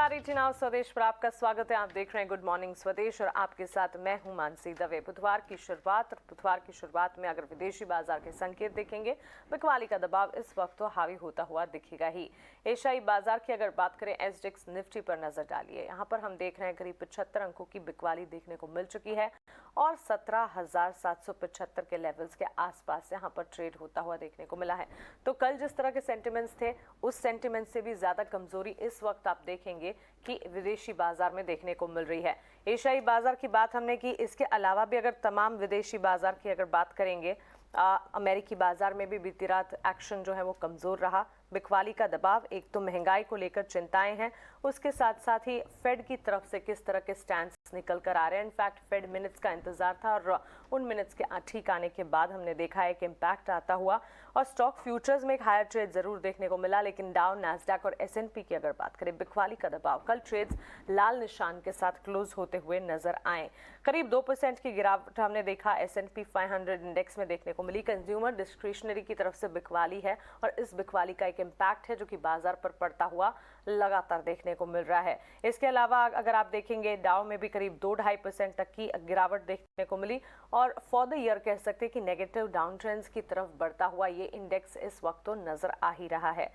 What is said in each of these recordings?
नमस्कार, ET now स्वदेश पर आपका स्वागत है। आप देख रहे हैं गुड मॉर्निंग स्वदेश और आपके साथ मैं हूं मानसी दवे। बुधवार की शुरुआत में अगर विदेशी बाजार के संकेत देखेंगे, बिकवाली का दबाव इस वक्त तो हावी होता हुआ दिखेगा ही। एशियाई बाजार की अगर बात करें, एसडेक्स निफ्टी पर नजर डालिए। यहाँ पर हम देख रहे हैं करीब 75 अंकों की बिकवाली देखने को मिल चुकी है और 17,775 के लेवल्स के आसपास यहाँ पर ट्रेड होता हुआ देखने को मिला है। तो कल जिस तरह के सेंटिमेंट्स थे, उस सेंटिमेंट से भी ज्यादा कमजोरी इस वक्त आप देखेंगे कि विदेशी बाजार में देखने को मिल रही है। एशियाई बाजार की बात हमने की, इसके अलावा भी अगर तमाम विदेशी बाजार की अगर बात करेंगे, अमेरिकी बाजार में भी बीती रात एक्शन जो है वो कमजोर रहा। बिकवाली का दबाव, एक तो महंगाई को लेकर चिंताएं हैं, उसके साथ साथ ही फेड की तरफ से किस तरह के स्टैंड निकल कर आ रहे हैं। इनफैक्ट फेड मिनट्स का इंतजार था और उन मिनट्स के ठीक आने के बाद हमने देखा है कि इम्पैक्ट आता हुआ और स्टॉक फ्यूचर्स में एक हायर ट्रेड जरूर देखने को मिला। लेकिन डाउ, नैस्डैक और एसएनपी की अगर बात करें, बिकवाली का दबाव, कल ट्रेड्स लाल निशान के साथ क्लोज होते हुए नजर आए। करीब 2% की गिरावट हमने देखा एसएनपी 500 इंडेक्स में देखने को मिली। कंज्यूमर डिस्क्रिशनरी की तरफ से बिकवाली है और इस बिकवाली का एक इम्पैक्ट है जो कि बाजार पर पड़ता हुआ लगातार देखने को मिल रहा है। इसके अलावा अगर आप देखेंगे, डाउ में भी करीब 2-2.5% तक की गिरावट देखने को मिली और फॉर द ईयर कह सकते हैं कि नेगेटिव डाउन ट्रेंड्स की तरफ बढ़ता हुआ ये इंडेक्स इस वक्त तो नजर आ ही रहा है।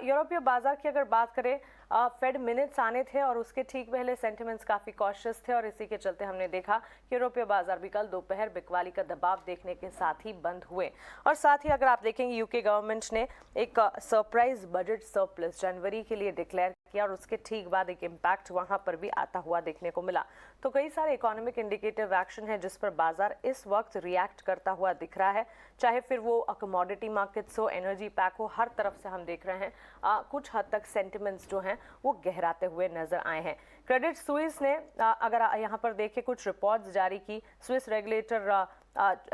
यूरोपीय बाजार की अगर बात करें, फेड मिनट्स आने थे और उसके ठीक पहले सेंटिमेंट्स काफी कॉशियस थे और इसी के चलते हमने देखा कि यूरोपीय बाजार भी कल दोपहर बिकवाली का दबाव देखने के साथ ही बंद हुए। और साथ ही अगर आप देखेंगे, यूके गवर्नमेंट ने एक सरप्राइज बजट सरप्लस जनवरी के लिए डिक्लेयर किया और उसके ठीक बाद एक इम्पैक्ट वहां पर भी आता हुआ देखने को मिला। तो कई सारे इकोनॉमिक इंडिकेटिव एक्शन है जिस पर बाजार इस वक्त रिएक्ट करता हुआ दिख रहा है, चाहे फिर वो कमोडिटी मार्केट्स हो, एनर्जी पैक हो, हर तरफ से हम देख रहे हैं कुछ हद तक सेंटिमेंट्स जो हैं वो गहराते हुए नजर आए हैं। क्रेडिट स्विस ने अगर यहाँ पर देखें कुछ रिपोर्ट्स जारी की, स्विस रेगुलेटर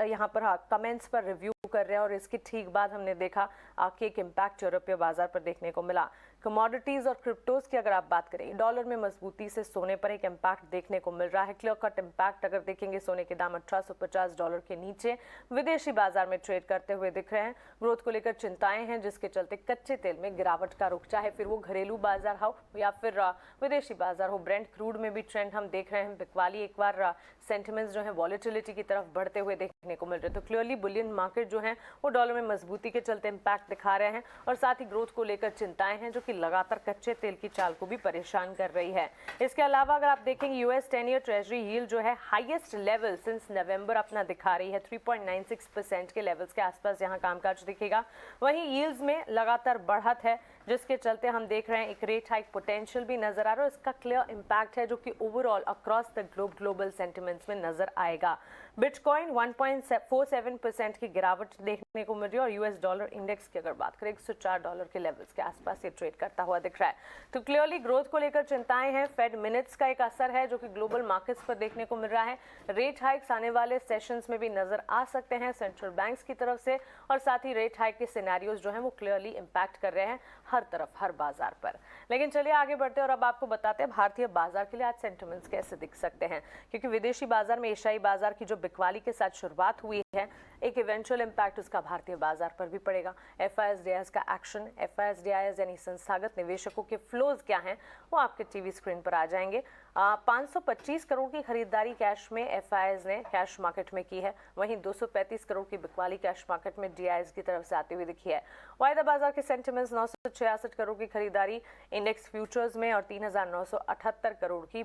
यहाँ पर कमेंट्स पर रिव्यू कर रहे हैं और इसके ठीक बाद हमने देखा कि एक इम्पैक्ट यूरोपीय बाजार पर देखने को मिला। कमोडिटीज और क्रिप्टोज की अगर आप बात करें, डॉलर में मजबूती से सोने पर एक इम्पैक्ट देखने को मिल रहा है। क्लियर कट इम्पैक्ट अगर देखेंगे, सोने के दाम $1850 के नीचे विदेशी बाजार में ट्रेड करते हुए दिख रहे हैं। ग्रोथ को लेकर चिंताएं हैं जिसके चलते कच्चे तेल में गिरावट का रुख, चाहे फिर वो घरेलू बाजार हो या फिर विदेशी बाजार हो। ब्रेंट क्रूड में भी ट्रेंड हम देख रहे हैं। बिकवाली एक बार सेंटिमेंट्स जो है वॉलेटिलिटी की तरफ बढ़ते हुए देखने को मिल रहे हैं। तो क्लियरली बुलियन मार्केट जो है वो डॉलर में मजबूती के चलते इम्पैक्ट दिखा रहे हैं और साथ ही ग्रोथ को लेकर चिंताएं हैं जो कि लगातार कच्चे तेल की चाल को भी परेशान कर रही है। इसके अलावा अगर आप देखेंगे, यूएस 10 ईयर ट्रेजरी यील्ड जो है हाईएस्ट लेवल सिंस नवंबर अपना दिखा रही है। 3.96% के लेवल्स के आसपास यहाँ कामकाज दिखेगा। वहीं यील्ड्स में लगातार बढ़त है जिसके चलते हम देख रहे हैं एक रेट हाइक पोटेंशियल भी नजर आ रहा है। इसका क्लियर इम्पैक्ट है जो कि overall across the global sentiments में नजर आएगा। बिटकॉइन 1.47% की गिरावट देखने को मिल रही है और यूएस डॉलर इंडेक्स की अगर बात करें, $104 के लेवल्स के आसपास ये ट्रेड करता हुआ दिख रहा है। तो क्लियरली ग्रोथ को लेकर चिंताएं हैं। फेड मिनट्स का एक असर है जो कि ग्लोबल मार्केट्स पर देखने को मिल रहा है। रेट हाइक्स आने वाले सेशंस में भी नजर आ सकते हैं सेंट्रल बैंक्स की तरफ से और साथ ही रेट हाइक के सिनेरियोज जो हैं वो क्लियरली इम्पैक्ट कर रहे हैं हर तरफ, हर बाजार पर। लेकिन चलिए आगे बढ़ते हैं और अब आपको बताते हैं भारतीय बाजार के लिए आज सेंटिमेंट्स कैसे दिख सकते हैं, क्योंकि विदेशी बाजार में एशियाई बाजार की जो बिकवाली के साथ शुरुआत हुई है, एक इवेंचुअल इम्पैक्ट उसका भारतीय बाजार पर भी पड़ेगा। एफआईएस का एक्शन, एफआईएस यानी संस्थागत निवेशकों के फ्लोज क्या हैं वो आपके टीवी स्क्रीन पर आ जाएंगे। 525 करोड़ की खरीदारी कैश में एफआईएस ने कैश मार्केट में की है, वहीं 235 करोड़ की बिकवाली कैश मार्केट में डीआईएस की तरफ से आती हुई दिखी है। वायदा बाजार के सेंटिमेंट्स 966 करोड़ की खरीदारी इंडेक्स फ्यूचर्स में और 3,978 करोड़ की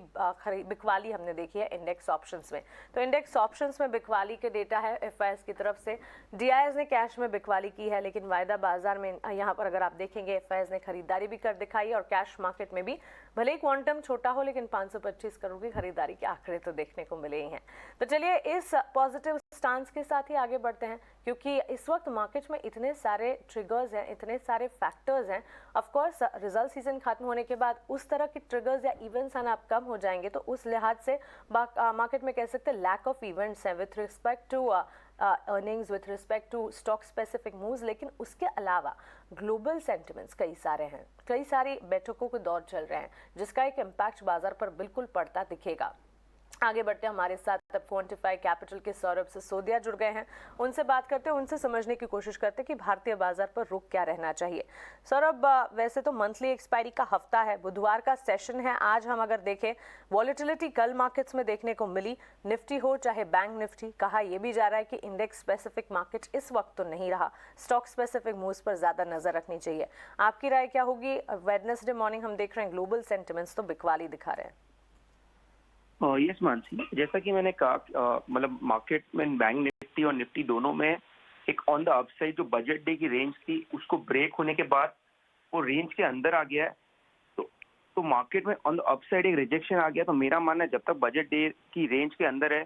बिकवाली हमने देखी है इंडेक्स ऑप्शंस में। तो इंडेक्स ऑप्शंस में बिकवाली के डेटा है एफआईएस की तरफ से। डीआईएस ने कैश में बिकवाली की है, लेकिन वायदा बाजार में यहाँ पर अगर आप देखेंगे, एफआईएस ने खरीदारी भी कर दिखाई और कैश मार्केट में भी भले ही क्वांटम छोटा हो लेकिन 525 करोड़ की खरीदारी के आंकड़े तो देखने को मिले ही हैं। तो चलिए इस पॉजिटिव स्टांस के साथ ही आगे बढ़ते हैं, क्योंकि इस वक्त मार्केट में इतने सारे ट्रिगर्स हैं, इतने सारे फैक्टर्स हैं। ऑफ कोर्स रिजल्ट सीजन खत्म होने के बाद उस तरह के ट्रिगर्स या इवेंट्स आना कम हो जाएंगे, तो उस लिहाज से मार्केट में कह सकते हैं लैक ऑफ इवेंट्स हैं with respect to earnings, with respect to stock specific moves. लेकिन उसके अलावा ग्लोबल सेंटिमेंट्स कई सारे हैं, कई सारी बैठकों के दौर चल रहे हैं जिसका एक इम्पैक्ट बाजार पर बिल्कुल पड़ता दिखेगा। आगे बढ़ते हमारे साथ अब क्वांटिफाई कैपिटल के सौरभ सिसोदिया जुड़ गए हैं। उनसे बात करते हैं, उनसे समझने की कोशिश करते हैं कि भारतीय बाजार पर रुख क्या रहना चाहिए। सौरभ, वैसे तो मंथली एक्सपायरी का हफ्ता है, बुधवार का सेशन है। आज हम अगर देखें, वॉलेटिलिटी कल मार्केट्स में देखने को मिली। निफ्टी हो चाहे बैंक निफ्टी, कहा यह भी जा रहा है कि इंडेक्स स्पेसिफिक मार्केट इस वक्त तो नहीं रहा, स्टॉक स्पेसिफिक मूव्स पर ज्यादा नजर रखनी चाहिए। आपकी राय क्या होगी? वेडनेसडे मॉर्निंग हम देख रहे हैं ग्लोबल सेंटिमेंट्स तो बिकवाली दिखा रहे हैं। यस मानसी, जैसा कि मैंने कहा, मतलब मार्केट में बैंक निफ्टी और निफ्टी दोनों में एक ऑन द अपसाइड जो बजट डे की रेंज थी उसको ब्रेक होने के बाद वो रेंज के अंदर आ गया है। तो मार्केट में ऑन द अपसाइड एक रिजेक्शन आ गया। तो मेरा मानना है जब तक बजट डे की रेंज के अंदर है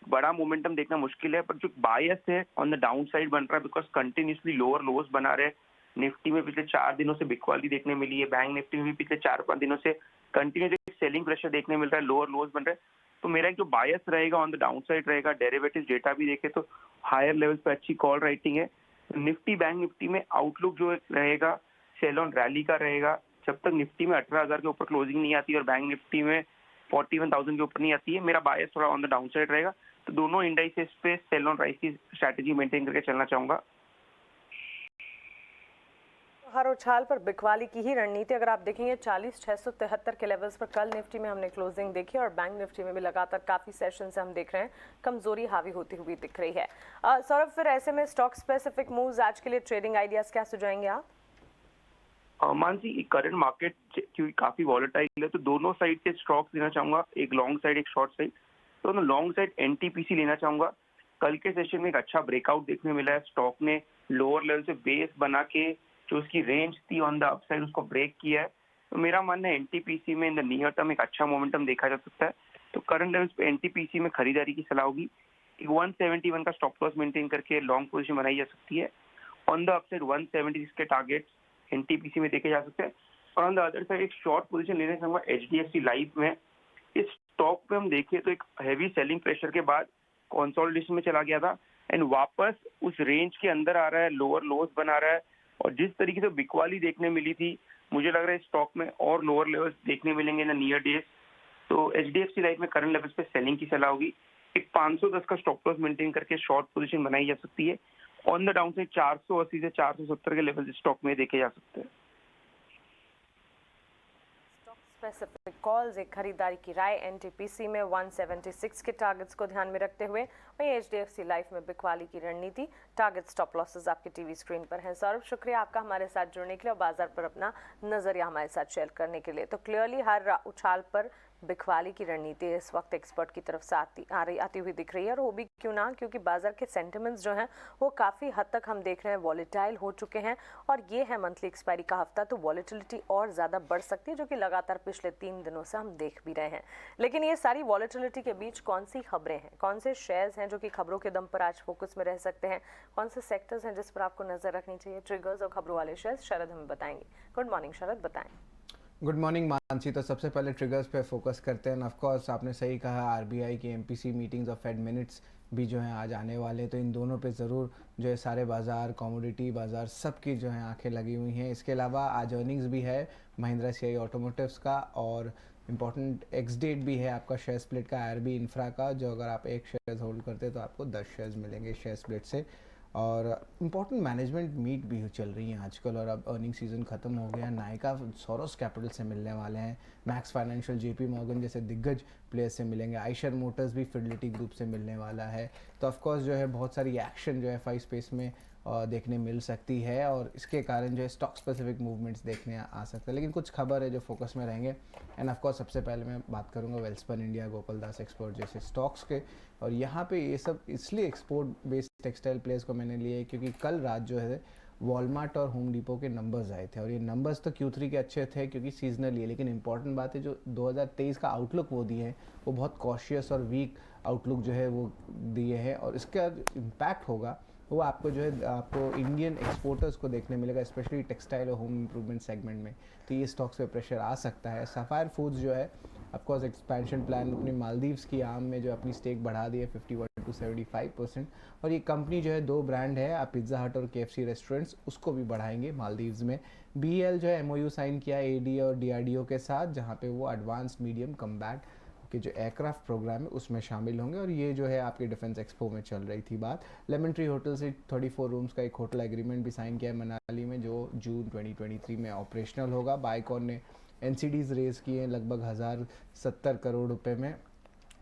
बड़ा मोमेंटम देखना मुश्किल है। पर जो बायस है ऑन द डाउन साइड बन रहा है, बिकॉज कंटिन्यूसली लोअर लोज बना रहे। निफ्टी में पिछले 4 दिनों से बिकवाली देखने मिली है, बैंक निफ्टी में भी पिछले 4-5 दिनों से कंटिन्यूस सेलिंग प्रेशर देखने मिल रहा है, लोअर लोज बन रहे हैं। तो मेरा एक जो बायस रहेगा ऑन द डाउन साइड रहेगा। डेरिवेटिव डेटा भी देखे तो हायर लेवल पे अच्छी कॉल राइटिंग है। निफ्टी बैंक निफ्टी में आउटलुक जो रहेगा सेल ऑन रैली का रहेगा। जब तक निफ्टी में 18,000 के ऊपर क्लोजिंग नहीं आती और बैंक निफ्टी में 41,000 के ऊपर नहीं आती है, मेरा बायस थोड़ा ऑन द डाउन साइड रहेगा। तो दोनों इंडाइसेस पे सेल ऑन राइज की स्ट्रैटेजी मेंटेन करके चलना चाहूंगा। हर उछाल पर बिकवाली की ही रणनीति अगर आप देखेंगे 40,673 के लेवल्स पर कल निफ्टी में हमने क्लोजिंग देखी और बैंक निफ्टी में भी लगातार काफी सेशन से हम देख रहे हैं कमजोरी हावी होती हुई दिख रही है। सौरभ, फिर ऐसे में स्टॉक स्पेसिफिक मूव्स आज के लिए ट्रेडिंग आइडियाज क्या सुझाएंगे आप? मानसी, करंट मार्केट क्योंकि काफी वॉलेटाइल है तो दोनों साइड के स्टॉक्स लेना चाहूंगा, एक लॉन्ग साइड एक शॉर्ट साइड। तो लॉन्ग साइड एनटीपीसी लेना चाहूंगा। कल के सेशन में एक अच्छा ब्रेकआउट देखने मिला है। स्टॉक ने लोअर लेवल से बेस बना के जो उसकी रेंज थी ऑन द अपसाइड उसको ब्रेक किया है। तो मेरा मानना है एनटीपीसी में इन द नियर टर्म एक अच्छा मोमेंटम देखा जा सकता है। तो करंट लेवल्स पे एनटीपीसी में खरीदारी की सलाह होगी। 171 का स्टॉप लॉस मेंटेन करके लॉन्ग पोजीशन बनाई जा सकती है। ऑन द अपसाइड 176 के टारगेट एनटीपीसी में देखे जा सकते हैं। और ऑन द अदर साइड एक शॉर्ट पोजीशन लेने चाहूंगा एचडीएफसी लाइफ में। इस स्टॉक पे हम देखें तो एक हैवी सेलिंग प्रेशर के बाद कंसोलिडेशन में चला गया था एंड वापस उस रेंज के अंदर आ रहा है, लोअर लोज बना रहा है। और जिस तरीके से बिकवाली देखने मिली थी, मुझे लग रहा है स्टॉक में और लोअर लेवल्स देखने मिलेंगे इन नियर डेज। तो एचडीएफसी लाइफ में करंट लेवल्स पे सेलिंग की सलाह होगी। एक 510 का स्टॉप लॉस मेंटेन करके शॉर्ट पोजीशन बनाई जा सकती है। ऑन द डाउन साइड 480 से 470 के लेवल स्टॉक में देखे जा सकते हैं। स्पेसिफिक कॉल्स, एक खरीदारी की राय एनटीपीसी में 176 के टारगेट्स को ध्यान में रखते हुए, वहीं एचडीएफसी लाइफ में बिकवाली की रणनीति, टारगेट स्टॉप लॉसेस आपके टीवी स्क्रीन पर हैं। सौरभ, शुक्रिया आपका हमारे साथ जुड़ने के लिए और बाजार पर अपना नजरिया हमारे साथ शेयर करने के लिए। तो क्लियरली हर उछाल पर बिकवाली की रणनीति इस वक्त एक्सपर्ट की तरफ से आती हुई दिख रही है। और वो भी क्यों ना, क्योंकि बाजार के सेंटिमेंट्स जो हैं वो काफ़ी हद तक हम देख रहे हैं वॉलेटाइल हो चुके हैं और ये है मंथली एक्सपायरी का हफ्ता, तो वॉलेटिलिटी और ज़्यादा बढ़ सकती है, जो कि लगातार पिछले 3 दिनों से हम देख भी रहे हैं। लेकिन ये सारी वॉलेटिलिटी के बीच कौन सी खबरें हैं, कौन से शेयर्स हैं जो कि खबरों के दम पर आज फोकस में रह सकते हैं, कौन से सेक्टर्स हैं जिस पर आपको नजर रखनी चाहिए, ट्रिगर्स और खबरों वाले शेयर्स, शरद हमें बताएंगे। गुड मॉर्निंग शरद, बताएं। Good morning Mansi. तो सबसे पहले ट्रिगर्स पे फोकस करते हैं। ऑफ कोर्स आपने सही कहा, आरबीआई की एमपीसी मीटिंग्स और फेड मिनट्स भी जो हैं आज आने वाले हैं, तो इन दोनों पे ज़रूर जो है सारे बाज़ार, कमोडिटी बाज़ार सबकी जो है आंखें लगी हुई हैं। इसके अलावा आज अर्निंग्स भी है महिंद्रा सीआई ऑटोमोटिव्स का और इम्पॉर्टेंट एक्स डेट भी है आपका शेयर स्प्लिट का आरबी इंफ्रा का, जो अगर आप एक शेयर होल्ड करते हैं तो आपको 10 शेयर्स मिलेंगे शेयर स्प्लिट से। और इम्पॉर्टेंट मैनेजमेंट मीट भी चल रही हैं आजकल और अब अर्निंग सीजन ख़त्म हो गया। नायका सोरोस कैपिटल से मिलने वाले हैं, मैक्स फाइनेंशियल, जेपी मॉर्गन जैसे दिग्गज प्लेयर्स से मिलेंगे, आइशर मोटर्स भी फिडेलिटी ग्रुप से मिलने वाला है। तो ऑफकोर्स जो है बहुत सारी एक्शन जो है एफआई स्पेस में देखने मिल सकती है और इसके कारण जो है स्टॉक स्पेसिफिक मूवमेंट्स देखने आ सकते हैं। लेकिन कुछ खबर है जो फोकस में रहेंगे एंड ऑफकोर्स सबसे पहले मैं बात करूंगा वेल्सपन इंडिया, गोपाल दास एक्सपोर्ट जैसे स्टॉक्स के। और यहाँ पे ये सब इसलिए एक्सपोर्ट बेस्ड टेक्सटाइल प्लेयर्स को मैंने लिए क्योंकि कल रात जो है वॉलमार्ट और होम डिपो के नंबर्स आए थे और ये नंबर्स तो Q3 के अच्छे थे क्योंकि सीजनली है, लेकिन इंपॉर्टेंट बात है जो 2023 का आउटलुक वो दिए हैं वो बहुत कॉशियस और वीक आउटलुक जो है वो दिए हैं और इसका इम्पैक्ट होगा वो आपको जो है आपको इंडियन एक्सपोर्टर्स को देखने मिलेगा, स्पेशली टेक्सटाइल और होम इम्प्रूवमेंट सेगमेंट में। तो ये स्टॉक्स पे प्रेशर आ सकता है। सफायर फूड्स जो है ऑफकोर्स एक्सपेंशन प्लान अपनी मालदीव्स की आम में जो अपनी स्टेक बढ़ा दी है 51 to 75%। और ये कंपनी जो है 2 ब्रांड है, आप पिज़्ज़ा हट और KFC रेस्टोरेंट्स उसको भी बढ़ाएंगे मालदीव्स में। BEL जो है MOU साइन किया AD और DRDO के साथ, जहाँ पे वो एडवांस्ड मीडियम कम्बैट के जो एयरक्राफ्ट प्रोग्राम है उसमें शामिल होंगे। और ये जो है आपके डिफेंस एक्सपो में चल रही थी बात। लेमन ट्री होटल से 34 रूम्स का एक होटल एग्रीमेंट भी साइन किया है मनाली में, जो जून 2023 में ऑपरेशनल होगा। बाइकॉन ने एनसीडीज रेज किए हैं लगभग 1070 करोड़ रुपए में।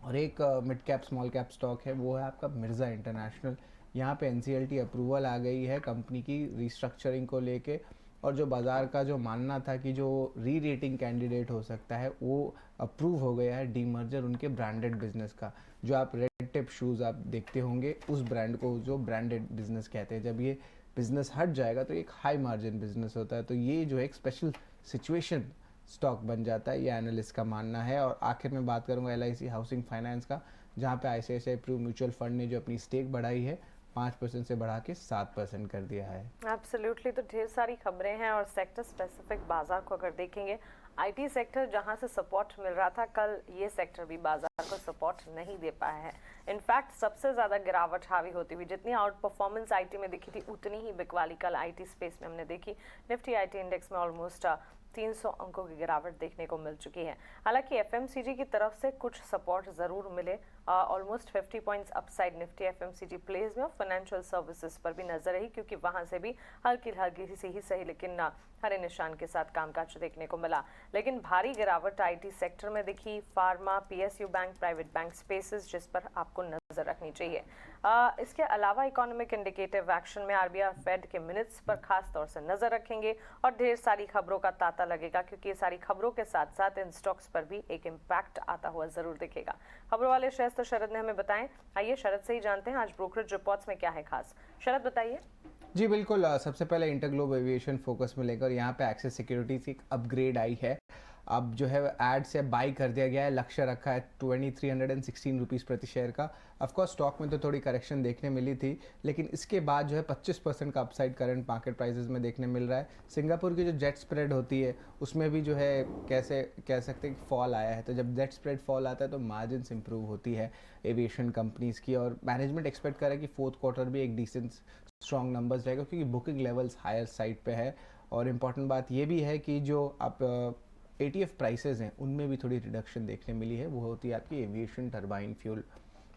और एक mid cap small cap stock है, वो है आपका मिर्ज़ा इंटरनेशनल। यहाँ पे एनसीएलटी अप्रूवल आ गई है कंपनी की रीस्ट्रक्चरिंग को लेके। और जो बाज़ार का जो मानना था कि जो री रेटिंग कैंडिडेट हो सकता है, वो अप्रूव हो गया है डीमर्जर उनके ब्रांडेड बिजनेस का। जो आप रेड टेप शूज़ आप देखते होंगे, उस ब्रांड को जो ब्रांडेड बिजनेस कहते हैं। जब ये बिजनेस हट जाएगा तो एक हाई मार्जिन बिजनेस होता है, तो ये जो है एक स्पेशल सिचुएशन स्टॉक बन जाता है, ये एनालिस्ट का मानना है। और आखिर में बात करूंगा LIC हाउसिंग फाइनेंस का, जहां पे ICICI प्रू म्यूचुअल फंड ने जो अपनी स्टेक बढ़ाई है 5% से बढ़ा के 7% कर दिया है। एब्सोल्युटली, तो ढेर सारी खबरें हैं और सेक्टर स्पेसिफिक बाजार को अगर देखेंगे, आईटी सेक्टर जहां से सपोर्ट मिल रहा था, कल ये सेक्टर भी बाजार को सपोर्ट नहीं दे पाया है। इनफैक्ट सबसे ज्यादा गिरावट हावी होती हुई, जितनी आउट परफॉर्मेंस आईटी में दिखी थी, उतनी ही बिकवाली कल आईटी स्पेस में हमने देखी। निफ्टी आईटी इंडेक्स में ऑलमोस्ट 300 अंकों की गिरावट देखने को मिल चुकी है। हालांकि एफएमसीजी की तरफ से कुछ सपोर्ट जरूर मिले, almost 50 points upside Nifty FMCG plays में। और फाइनेंशियल सर्विसेज पर भी नजर रही, क्योंकि वहां से भी हल्की सी ही सही लेकिन हरे निशान के साथ कामकाज देखने को मिला। लेकिन भारी गिरावट आईटी सेक्टर में दिखी, pharma, PSU bank, private bank spaces, जिस पर आपको नजर रखनी चाहिए। इसके अलावा इकोनॉमिक इंडिकेटिव एक्शन में आरबीआई फेड के मिनट्स पर खास तौर से नजर रखेंगे और ढेर सारी खबरों का तांता लगेगा, क्योंकि ये सारी खबरों के साथ साथ इन स्टॉक्स पर भी एक इम्पैक्ट आता हुआ जरूर दिखेगा। खबरों वाले शेयर तो शरद ने हमें बताएं, आइए शरद से ही जानते हैं आज ब्रोकरेज रिपोर्ट्स में क्या है खास। शरद बताइए। जी बिल्कुल, सबसे पहले इंटरग्लोब एविएशन फोकस में लेकर यहाँ पे एक्सिस सिक्योरिटीज की एक अपग्रेड आई है। अब जो है एड से बाई कर दिया गया है, लक्ष्य रखा है 2316 रुपीज़ प्रति शेयर का। ऑफकोर्स स्टॉक में तो थोड़ी करेक्शन देखने मिली थी, लेकिन इसके बाद जो है 25% का अपसाइड करंट मार्केट प्राइसेस में देखने मिल रहा है। सिंगापुर की जो जेट स्प्रेड होती है उसमें भी जो है कैसे कह सकते हैं कि फॉल आया है। तो जब जेट स्प्रेड फॉल आता है तो मार्जिन्स इंप्रूव होती है एविएशन कंपनीज की। और मैनेजमेंट एक्सपेक्ट करे कि फोर्थ क्वार्टर भी एक डिसेंट स्ट्रॉन्ग नंबर्स रहेगा, क्योंकि बुकिंग लेवल्स हायर साइड पे है। और इम्पॉर्टेंट बात ये भी है कि जो आप ATF प्राइसेस हैं उनमें भी थोड़ी रिडक्शन देखने मिली है, वो होती है आपकी एविएशन टरबाइन फ्यूल।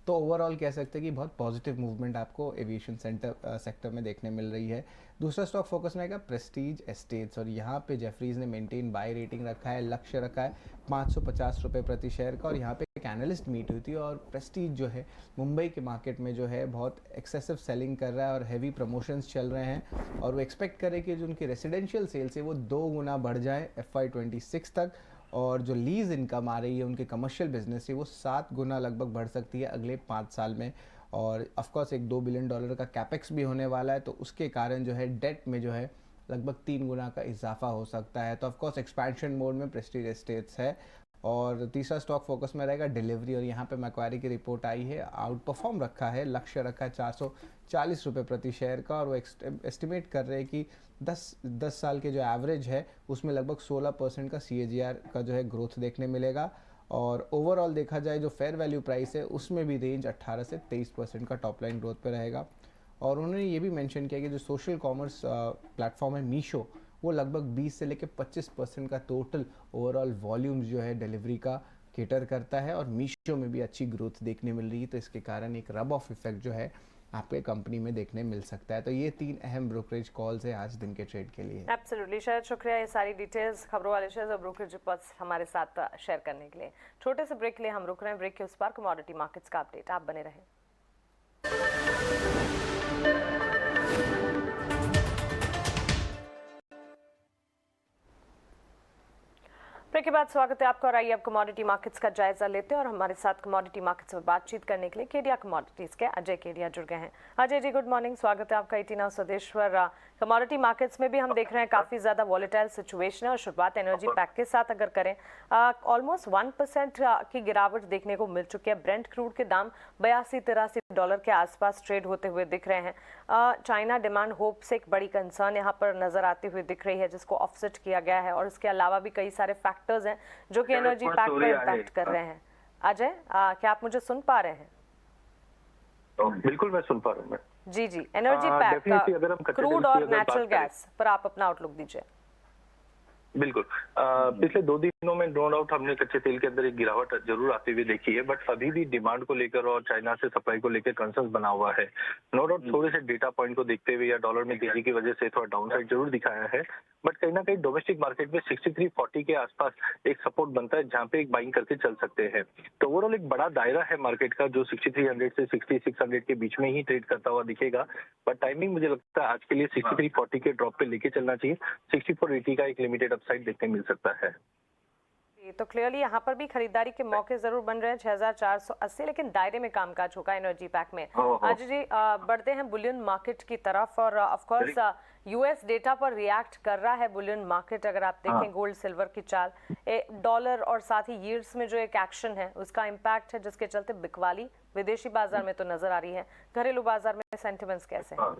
तो ओवरऑल कह सकते हैं कि बहुत पॉजिटिव मूवमेंट आपको एविएशन सेक्टर में देखने मिल रही है। दूसरा स्टॉक फोकस में आएगा प्रेस्टीज एस्टेट्स, और यहाँ पे जेफरीज ने मेंटेन बाय रेटिंग रखा है, लक्ष्य रखा है 550 रुपये प्रति शेयर का। और यहाँ पे एक एनालिस्ट मीट हुई थी और प्रेस्टीज जो है मुंबई के मार्केट में जो है बहुत एक्सेसिव सेलिंग कर रहा है और हैवी प्रमोशंस चल रहे हैं। और वो एक्सपेक्ट करे कि जो उनकी रेसिडेंशियल सेल्स है वो 2 गुना बढ़ जाए FY26 तक। और जो लीज इनकम आ रही है उनके कमर्शियल बिजनेस से, वो 7 गुना लगभग बढ़ सकती है अगले 5 साल में। और ऑफकोर्स एक $2 बिलियन का कैपेक्स भी होने वाला है, तो उसके कारण जो है डेट में जो है लगभग 3 गुना का इजाफा हो सकता है। तो ऑफकोर्स एक्सपेंशन मोड में प्रेस्टीज एस्टेट्स है। और तीसरा स्टॉक फोकस में रहेगा डिलीवरी, और यहाँ पे मैक्वारी की रिपोर्ट आई है, आउट परफॉर्म रखा है, लक्ष्य रखा है 440 रुपये प्रति शेयर का। और वो एस्टिमेट कर रहे हैं कि 10 साल के जो एवरेज है उसमें लगभग 16% का CAGR का जो है ग्रोथ देखने मिलेगा। और ओवरऑल देखा जाए जो फेयर वैल्यू प्राइस है उसमें भी रेंज 18 से 23% का टॉप लाइन ग्रोथ पे रहेगा। और उन्होंने ये भी मेंशन किया कि जो सोशल कॉमर्स प्लेटफॉर्म है मीशो, वो लगभग 20 से लेकर 25% का टोटल ओवरऑल वॉल्यूम जो है डिलीवरी का केटर करता है। और मीशो में भी अच्छी ग्रोथ देखने मिल रही है, तो इसके कारण एक रब ऑफ इफेक्ट जो है आपके कंपनी में देखने मिल सकता है। तो ये 3 अहम ब्रोकरेज कॉल्स है आज दिन के ट्रेड के लिए। एब्सोल्युटली शायद, शुक्रिया ये सारी डिटेल्स खबरों वाले शेयर्स और ब्रोकरेज रिपोर्ट्स हमारे साथ शेयर करने के लिए। छोटे से ब्रेक के लिए हम रुक रहे हैं, ब्रेक के उस पार कमोडिटी मार्केट्स का अपडेट, आप बने रहें। ब्रेक के बाद स्वागत है आपका और आइए अब कमोडिटी मार्केट्स का जायजा लेते हैं। और हमारे साथ कमोडिटी मार्केट्स पर बातचीत करने के लिए केडिया कमोडिटीज के अजय केडिया जुड़ गए हैं। अजय जी गुड मॉर्निंग, स्वागत है आपका 18 स्वदेश्वर। कमोडिटी मार्केट्स में भी हम देख रहे हैं काफी ज्यादा वॉलेटाइल सिचुएशन है। और शुरुआत एनर्जी पैक के साथ अगर करें, ऑलमोस्ट 1% की गिरावट देखने को मिल चुकी है। ब्रेंट क्रूड के दाम $82-83 के आसपास ट्रेड होते हुए दिख रहे हैं। चाइना डिमांड होप से एक बड़ी कंसर्न यहाँ पर नजर आती हुई दिख रही है, जिसको ऑफसेट किया गया है। और इसके अलावा भी कई सारे फैक्टर्स हैं जो कि एनर्जी पैक पर इम्पैक्ट कर रहे हैं। अजय, क्या आप मुझे सुन पा रहे हैं? बिल्कुल मैं सुन पा रहा हूँ। जी जी, एनर्जी पैक, क्रूड और नेचुरल गैस पर आप अपना आउटलुक दीजिए। बिल्कुल। पिछले 2 दिनों में नो डाउट हमने कच्चे तेल के अंदर एक गिरावट जरूर आती हुई देखी है, बट अभी भी डिमांड को लेकर और चाइना से सप्लाई को लेकर कंसर्न बना हुआ है। नो डाउट थोड़े से डेटा पॉइंट को देखते हुए या डॉलर में तेजी की वजह से थोड़ा डाउन साइड जरूर दिखाया है, बट कहीं ना कहीं डोमेस्टिक मार्केट में 6340 के आसपास एक सपोर्ट बनता है जहां पे एक बाइंग करके चल सकते हैं। तो ओवरऑल एक बड़ा दायरा है मार्केट का जो 6300 से 6600 के बीच में ही ट्रेड करता हुआ दिखेगा, बट टाइमिंग मुझे लगता है आज के लिए 6340 के ड्रॉप पे लेके चलना चाहिए। 6480 का एक लिमिटेड अपसाइड देखने मिल सकता है। तो क्लियरली यहाँ पर भी खरीदारी के मौके जरूर बन रहे हैं 6480, लेकिन दायरे में कामकाज होगा एनर्जी पैक में। आज जी बढ़ते हैं बुलियन मार्केट की तरफ, और ऑफ कोर्स यूएस डेटा पर रिएक्ट कर रहा है बुलियन मार्केट। अगर आप देखें गोल्ड सिल्वर की चाल, डॉलर और साथ ही यील्ड्स में जो एक एक्शन है उसका इम्पैक्ट है, जिसके चलते बिकवाली विदेशी बाजार में तो नजर आ रही है। घरेलू बाजार में सेंटिमेंट्स कैसे हैं?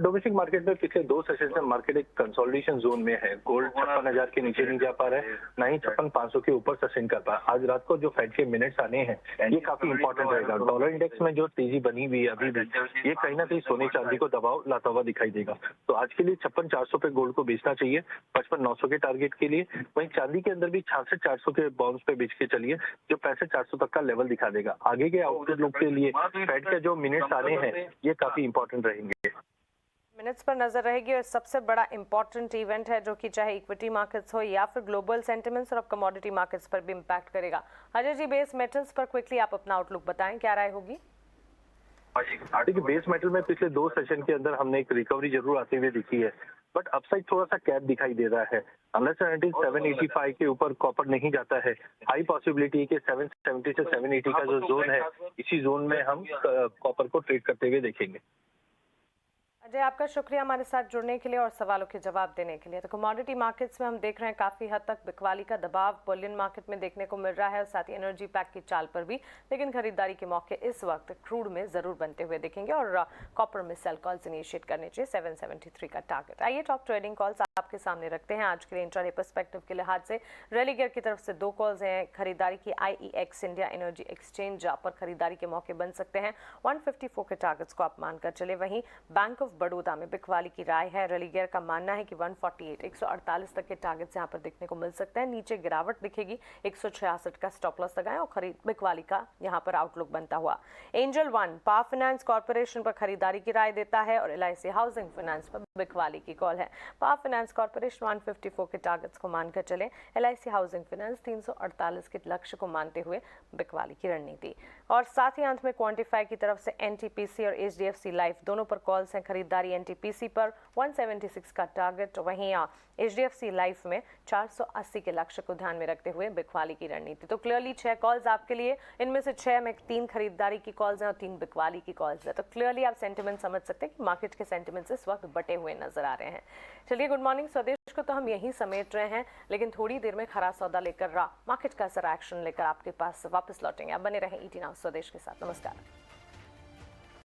डोमेस्टिक मार्केट में पिछले 2 सेशन से मार्केट एक कंसोलिडेशन जोन में है। गोल्ड 56,000 के नीचे नहीं जा पा रहा है, ना ही 56,500 के ऊपर सस्टेन कर पा रहा है। आज रात को जो फेड के मिनट्स आने हैं ये काफी इंपॉर्टेंट रहेगा। डॉलर इंडेक्स में जो तेजी बनी हुई है अभी भी, ये कहीं ना कहीं सोने चांदी को दबाव लाता हुआ दिखाई देगा। तो आज के लिए 56,400 पे गोल्ड को बेचना चाहिए 55,900 के टारगेट के लिए। वहीं चांदी के अंदर भी 66,400 के बाउंस पे बेच के चलिए, जो 65,400 तक का लेवल दिखा देगा। आगे के आउटलुक के लिए फेड के जो मिनट्स आने हैं ये काफी इंपॉर्टेंट रहेंगे। मिनट्स पर नजर रहेगी, और सबसे बड़ा इंपॉर्टेंट इवेंट है जो कि चाहे इक्विटी मार्केट्स हो या फिर ग्लोबल सेंटिमेंट्स और अब कमोडिटी मार्केट्स पर भी इम्पैक्ट करेगा। अजय जी, बेस मेटल्स पर क्विकली आप अपना आउटलुक बताएं, क्या राय होगी? देखिए बेस मेटल में पिछले 2 सेशन के अंदर हमने एक रिकवरी जरूर आते हुए दिखी है, बट अपसाइड थोड़ा सा कैप दिखाई दे रहा है। अनलेस एंड 785 के ऊपर कॉपर नहीं जाता है, हाई पॉसिबिलिटी है कि 770 से 780 का जो जोन है इसी जोन में हम कॉपर को ट्रेड करते हुए देखेंगे। अजय, आपका शुक्रिया हमारे साथ जुड़ने के लिए और सवालों के जवाब देने के लिए। तो कमोडिटी मार्केट्स में हम देख रहे हैं काफ़ी हद तक बिकवाली का दबाव बुलियन मार्केट में देखने को मिल रहा है, और साथ ही एनर्जी पैक की चाल पर भी। लेकिन खरीदारी के मौके इस वक्त क्रूड में ज़रूर बनते हुए दिखेंगे, और कॉपर में सेल कॉल्स इनिशिएट करने चाहिए 773 का टारगेट। आइए टॉप ट्रेडिंग कॉल्स आपके सामने रखते हैं आज के लिए इंट्राडे पर्सपेक्टिव के लिहाज से। रेलिगर की तरफ से 2 कॉल्स हैं खरीदारी की। IEX इंडिया एनर्जी एक्सचेंज पर खरीदारी के मौके बन सकते हैं, 154 के टारगेट्स को आप मानकर चले। वहीं बैंक ऑफ बड़ौदा में बिकवाली की राय है। रेलिगर का मानना है कि 148 148 तक के टारगेट्स यहां पर देखने को मिल सकते हैं। नीचे गिरावट दिखेगी, 166 का स्टॉप लॉस लगाएं और खरीद बिकवाली का यहां पर आउटलुक बनता हुआ। Angel one power finance corporation पर खरीदारी की राय देता है, और LIC हाउसिंग फाइनेंस पर बिकवाली की कॉल है। पावर फाइनेंस कॉर्पोरेशन 154 के टारगेट्स को मानकर चले। LIC हाउसिंग फाइनेंस 348 के लक्ष्य को मानते हुए बिकवाली की रणनीति। और साथ ही अंत में क्वांटिफाई की तरफ से NTPC और HDFC लाइफ दोनों पर कॉल्स हैं खरीदारी। NTPC पर 176 का टारगेट, वहीं HDFC लाइफ में 480 के लक्ष्य को ध्यान में रखते हुए बिकवाली की रणनीति। तो क्लियरली 6 कॉल्स आपके लिए, इनमें से 6 में 3 खरीदारी की कॉल्स हैं और 3 बिकवाली की कॉल्स है। तो क्लियरली आप सेंटिमेंट समझ सकते हैं कि मार्केट के सेंटिमेंट्स इस वक्त बटे हुए नजर आ रहे हैं। चलिए, गुड मॉर्निंग स्वदेश को तो हम यहीं समेट रहे हैं, लेकिन थोड़ी देर में खरा सौदा लेकर मार्केट का सारा एक्शन लेकर आपके पास वापस लौटेंगे। आप बने रहें ET नाउ स्वदेश के साथ। नमस्कार।